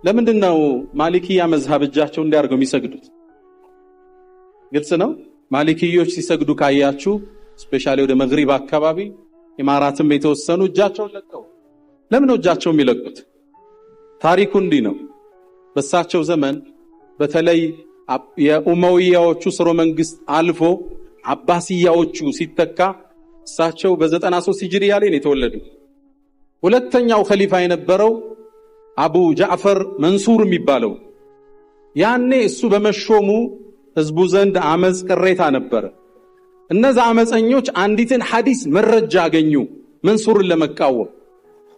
ለምንድነው ማሊኪያ መዝሐብ እጃቸው እንዲያርገው የሚሰግዱት? ግልጽ ነው። ማሊኪዮች ሲሰግዱ ካያችሁ ስፔሻሊ ወደ መግሪብ አካባቢ ኢማራትም የተወሰኑ እጃቸውን ለቀው። ለምን ነው እጃቸው የሚለቁት? ታሪኩ እንዲህ ነው። በሳቸው ዘመን በተለይ የኡመውያዎቹ ስሮ መንግስት አልፎ አባሲያዎቹ ሲተካ እሳቸው በ93 ሂጅሪያ ላይ ነው የተወለዱት። ሁለተኛው ኸሊፋ የነበረው አቡ ጃዕፈር መንሱር የሚባለው ያኔ እሱ በመሾሙ ህዝቡ ዘንድ አመጽ ቅሬታ ነበር። እነዛ አመፀኞች አንዲትን ሐዲስ መረጃ አገኙ መንሱርን ለመቃወም።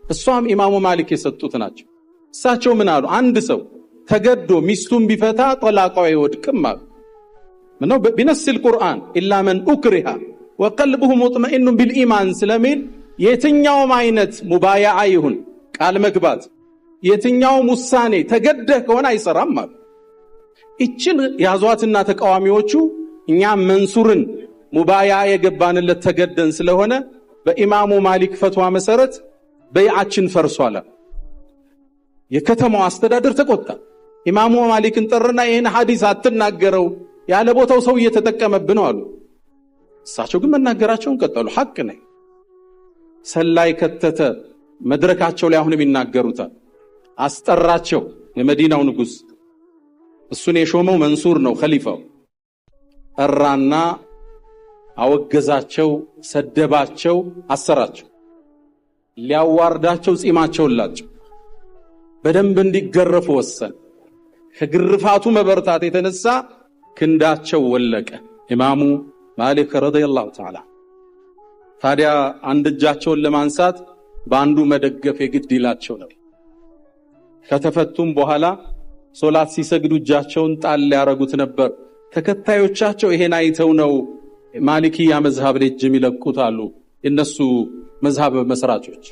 እሷም ኢማሙ ማሊክ የሰጡት ናቸው። እሳቸው ምን አሉ? አንድ ሰው ተገዶ ሚስቱን ቢፈታ ጠላቃው አይወድቅም አሉ። ምነው ቢነስል ቁርአን ኢላ መን ኡክሪሃ ወቀልቡሁ ሙጥመኢኑን ቢልኢማን ስለሚል የትኛውም አይነት ሙባያዓ ይሁን ቃል መግባት የትኛውም ውሳኔ ተገደህ ከሆነ አይሰራም አሉ። እችን ያዟትና ተቃዋሚዎቹ እኛ መንሱርን ሙባያዓ የገባንለት ተገደን ስለሆነ በኢማሙ ማሊክ ፈትዋ መሰረት በይዓችን ፈርሷል። የከተማው አስተዳደር ተቆጣ። ኢማሙ ማሊክን ጠርና ይሄን ሐዲስ አትናገረው ያለ ቦታው ሰው እየተጠቀመብን ነው አሉ። እሳቸው ግን መናገራቸውን ቀጠሉ። ሐቅ ነው። ሰላይ ከተተ መድረካቸው ላይ አሁንም ይናገሩታል። አስጠራቸው የመዲናው ንጉስ፣ እሱን የሾመው መንሱር ነው ኸሊፋው። ጠራና አወገዛቸው፣ ሰደባቸው፣ አሰራቸው። ሊያዋርዳቸው ጺማቸውን ላቸው። በደንብ እንዲገረፉ ወሰን። ከግርፋቱ መበርታት የተነሳ ክንዳቸው ወለቀ። ኢማሙ ማሊክ ረዲየላሁ ተዓላ ታዲያ አንድ እጃቸውን ለማንሳት በአንዱ መደገፍ የግድ ይላቸው ነው። ከተፈቱም በኋላ ሶላት ሲሰግዱ እጃቸውን ጣል ያረጉት ነበር። ተከታዮቻቸው ይሄን አይተው ነው ማሊኪያ መዝሐብ ላይ እጅ የሚለቁት አሉ የነሱ መዝሐብ መስራቾች።